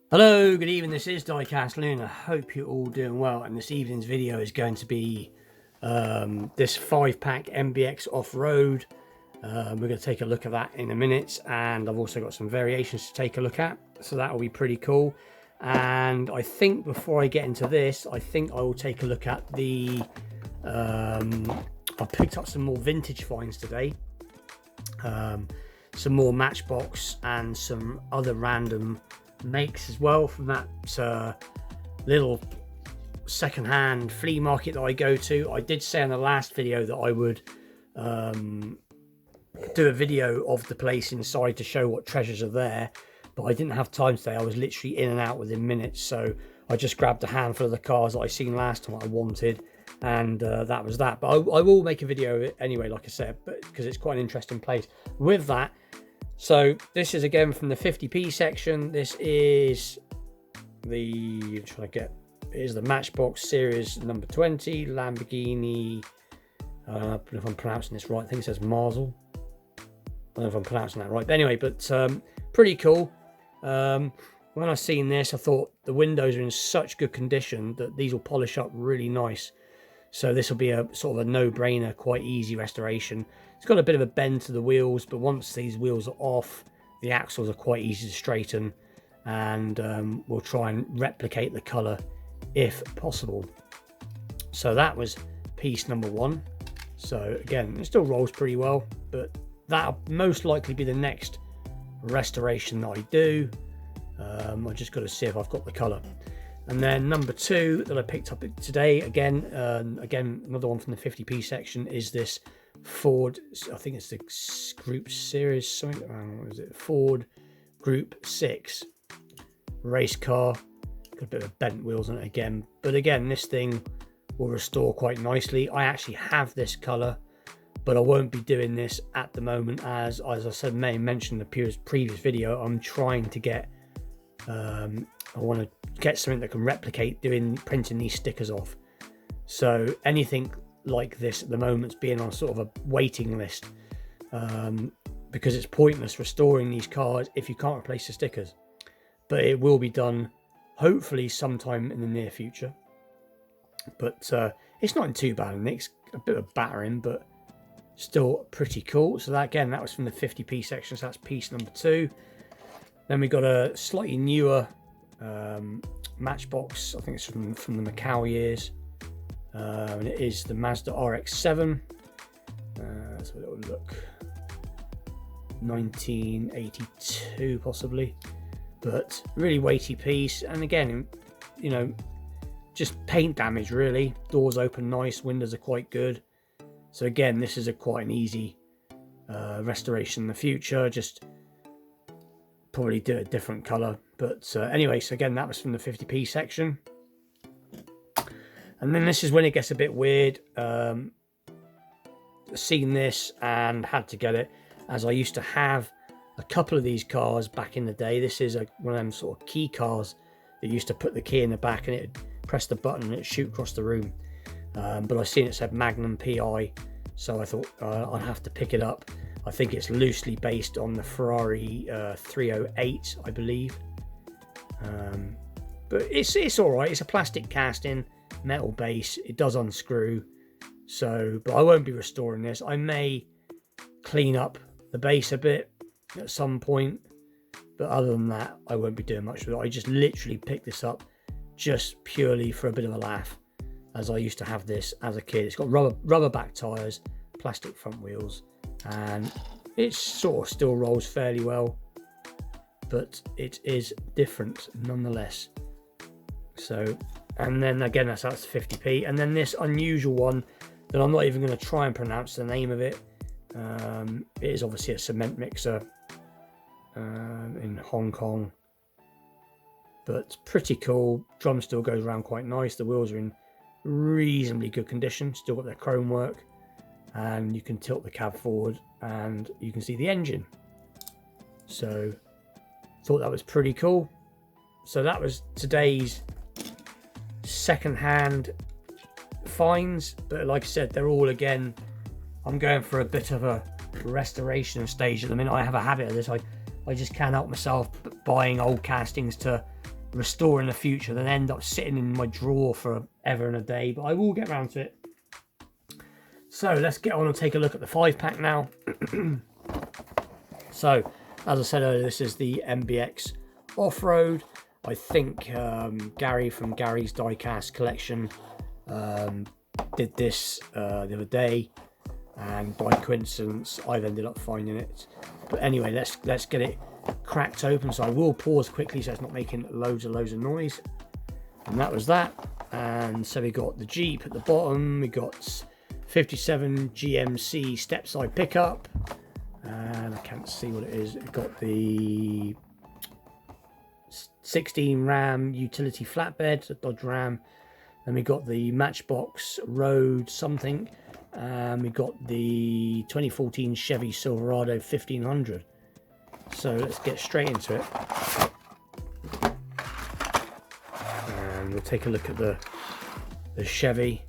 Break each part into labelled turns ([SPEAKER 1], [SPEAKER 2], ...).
[SPEAKER 1] Hello, good evening, this is Diecast Loon. I hope you're all doing well, and this evening's video is going to be this 5-pack Mbx off-road. We're going to take a look at that in a minute, and I've also got some variations to take a look at, so that will be pretty cool. And I think before I get into this, I think I will take a look at the I picked up some more vintage finds today, some more Matchbox and some other random makes as well from that little second-hand flea market that I go to. I did say in the last video that I would do a video of the place inside to show what treasures are there, but I didn't have time today. I was literally in and out within minutes, so I just grabbed a handful of the cars that I seen last time I wanted, and that was that. But I will make a video of it anyway, like I said, because it's quite an interesting place. With that, so this is again from the 50p section. This is the the Matchbox series number 20 Lamborghini. I don't know if I'm pronouncing this right. I think it says Mazda. I don't know if I'm pronouncing that right. But anyway, pretty cool. When I seen this, I thought the windows are in such good condition that these will polish up really nice. So this will be a sort of a no-brainer, quite easy restoration. It's got a bit of a bend to the wheels, but once these wheels are off, the axles are quite easy to straighten, and we'll try and replicate the colour if possible. So that was piece number one. So again, it still rolls pretty well, but that'll most likely be the next restoration that I do. I just got to see if I've got the colour. And then number two that I picked up today, again another one from the 50p section, is this Ford, I think it's the Group Series, something, what is it, Ford Group 6 race car. Got a bit of bent wheels on it again, but again, this thing will restore quite nicely. I actually have this colour, but I won't be doing this at the moment, as I said, mentioned in the previous video, I'm trying to get I want to get something that can replicate printing these stickers off. So anything like this at the moment's being on sort of a waiting list, because it's pointless restoring these cars if you can't replace the stickers. But it will be done hopefully sometime in the near future. But it's not in too bad a nick, a bit of battering, but still pretty cool. So that was from the 50p section, so that's piece number two. Then we got a slightly newer Matchbox, I think it's from the Macau years, and it is the Mazda Rx-7. Let's have a little look, 1982 possibly, but really weighty piece. And again, you know, just paint damage really. Doors open nice, windows are quite good. So again, this is quite an easy restoration in the future. Just probably do a different color, but anyway, so again, that was from the 50p section. And then this is when it gets a bit weird. Seen this and had to get it, as I used to have a couple of these cars back in the day. This is one of them sort of key cars that used to put the key in the back and it'd press the button and it'd shoot across the room. But I seen it said Magnum PI, so I thought I'd have to pick it up. I think it's loosely based on the Ferrari 308, I believe. But it's all right. It's a plastic casting, metal base. It does unscrew. So, but I won't be restoring this. I may clean up the base a bit at some point, but other than that, I won't be doing much with it. I just literally picked this up just purely for a bit of a laugh, as I used to have this as a kid. It's got rubber back tires, plastic front wheels, and it sort of still rolls fairly well, but it is different nonetheless. So, and then again, that's 50p. And then this unusual one that I'm not even going to try and pronounce the name of it. It is obviously a cement mixer in Hong Kong, but pretty cool. Drum still goes around quite nice. The wheels are in reasonably good condition, still got their chrome work, and you can tilt the cab forward and you can see the engine. So thought that was pretty cool. So that was today's second-hand finds, but like I said, they're all, again, I'm going for a bit of a restoration stage at the minute. I have a habit of this. I just can't help myself buying old castings to restore in the future than end up sitting in my drawer for ever and a day, but I will get around to it. So let's get on and take a look at the 5-pack now. So as I said earlier, this is the Mbx Off-Road. I think Gary from Gary's Diecast collection did this the other day, and by coincidence I've ended up finding it. But anyway, let's get it cracked open. So I will pause quickly so it's not making loads of noise. And that was that. And so we got the Jeep at the bottom, we got 57 GMC step side pickup, and I can't see what it is. We've got the 16 Ram utility flatbed, a Dodge Ram. Then we got the Matchbox Road something, and we got the 2014 Chevy Silverado 1500. So let's get straight into it, and we'll take a look at the Chevy.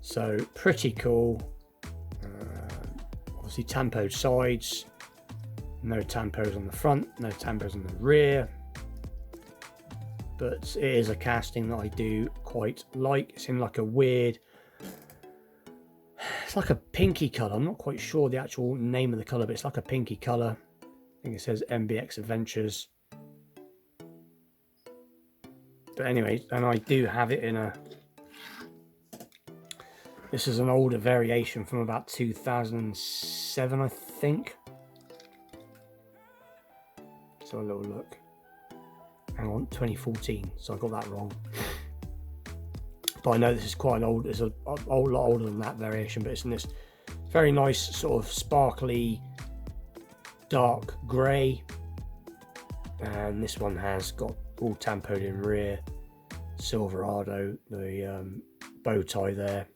[SPEAKER 1] So pretty cool. Obviously tampoed sides, no tampos on the front, no tampos on the rear, but it is a casting that I do quite like. It's in like a weird, it's like a pinky colour. I'm not quite sure the actual name of the colour, but it's like a pinky colour. I think it says MBX Adventures. But anyway, and I do have it in a, this is an older variation from about 2007, I think. So a little look. Hang on, 2014. So I got that wrong. But I know this is quite an old, it's a lot older than that variation, but it's in this very nice sort of sparkly dark grey. And this one has got all tampoed in rear, Silverado, the bow tie there.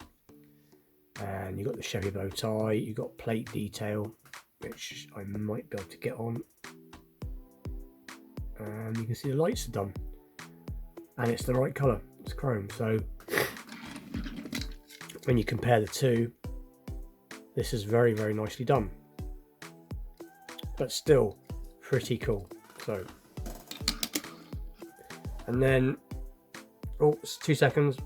[SPEAKER 1] And you've got the Chevy bow tie, you've got plate detail, which I might be able to get on. And you can see the lights are done. And it's the right colour, it's chrome. So when you compare the two, this is very, very nicely done. But still pretty cool. So, and then, oh, 2 seconds.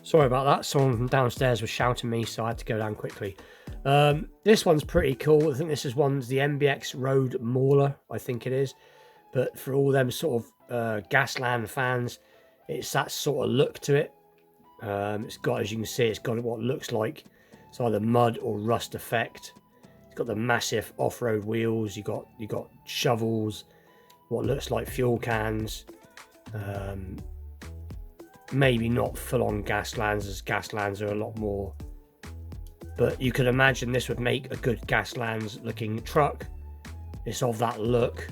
[SPEAKER 1] Sorry about that, someone from downstairs was shouting me, so I had to go down quickly. This one's pretty cool. I think this is the Mbx Road Mauler, I think it is. But for all them sort of Gasland fans, it's that sort of look to it. It's got, as you can see, it's got what looks like it's either mud or rust effect. It's got the massive off-road wheels. You got shovels, what looks like fuel cans. Maybe not full-on Gaslands, as Gaslands are a lot more, but you could imagine this would make a good Gaslands looking truck. It's of that look,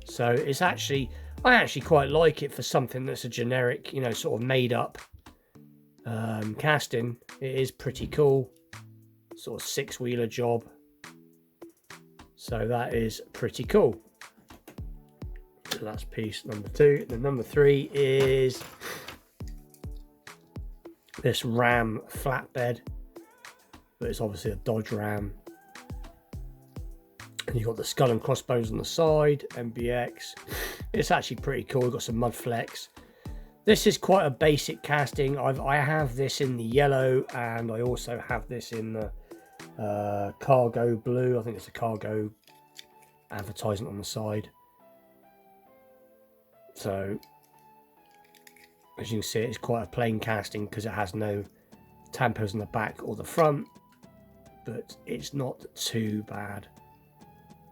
[SPEAKER 1] so it's actually, I actually quite like it for something that's a generic, you know, sort of made up casting. It is pretty cool, sort of 6-wheeler job, so that is pretty cool. So that's piece number 2. The number 3 is this Ram flatbed, but it's obviously a Dodge Ram. And you've got the skull and crossbones on the side, MBX. It's actually pretty cool. We've got some mud flecks. This is quite a basic casting. I have this in the yellow, and I also have this in the cargo blue. I think it's a cargo advertisement on the side. So as you can see, it's quite a plain casting because it has no tampos on the back or the front, but it's not too bad.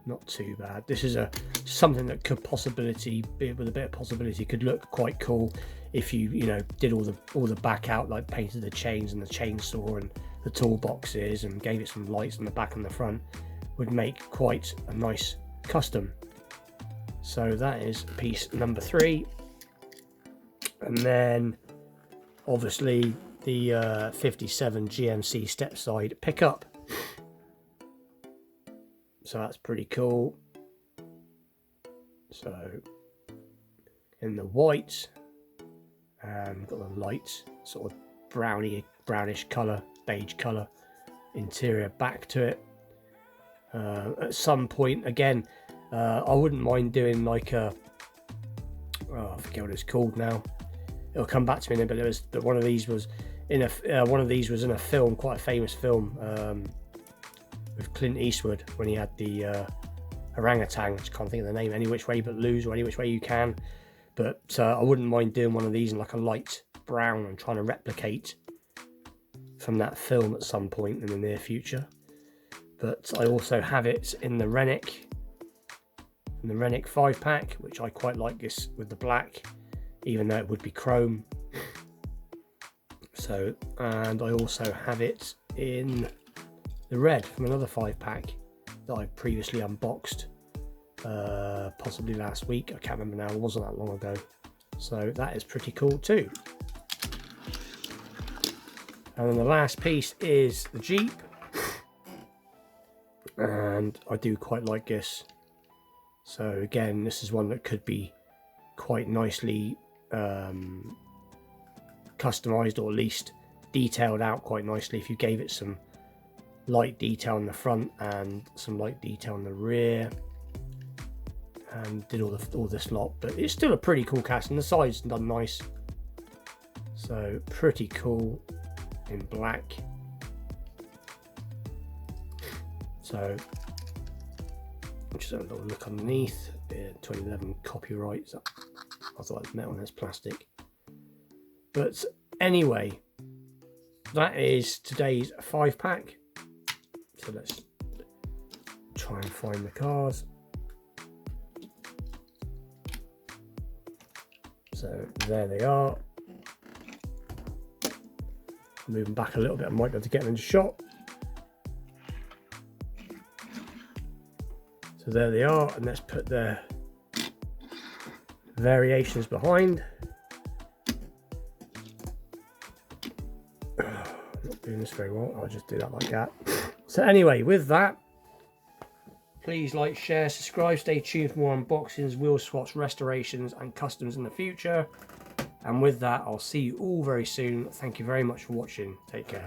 [SPEAKER 1] Not too bad. This is something that could possibility, with a bit of possibility, could look quite cool if you did all the back out, like painted the chains and the chainsaw and the toolboxes and gave it some lights on the back and the front. Would make quite a nice custom. So that is piece number 3. And then obviously the 57 GMC step side pickup. So that's pretty cool. So in the white, and got the light sort of brownish colour, beige colour interior back to it. At some point, again, I wouldn't mind doing like a I forget what it's called now. It'll come back to me in a bit. But one of these was in a film, quite a famous film, with Clint Eastwood, when he had the orangutan. I just can't think of the name. Any Which Way But Loose, or Any Which Way You Can. But I wouldn't mind doing one of these in like a light brown and trying to replicate from that film at some point in the near future. But I also have it in the Rennick 5-pack, which I quite like this with the black, even though it would be chrome. So, and I also have it in the red from another 5-pack that I previously unboxed, possibly last week. I can't remember now, it wasn't that long ago. So that is pretty cool too. And then the last piece is the Jeep, and I do quite like this. So again, this is one that could be quite nicely customized, or at least detailed out quite nicely if you gave it some light detail in the front and some light detail in the rear, and did all this lot. But it's still a pretty cool cast, and the side's done nice. So pretty cool in black. So just have a little look underneath. 2011 copyright. I thought it was metal and it's plastic. But anyway, that is today's 5-pack. So let's try and find the cars. So there they are. Moving back a little bit, I might be able to get them into shot. So there they are, and let's put their variations behind. Not doing this very well, I'll just do that like that. So anyway, with that, please like, share, subscribe, stay tuned for more unboxings, wheel swaps, restorations and customs in the future. And with that, I'll see you all very soon. Thank you very much for watching. Take care.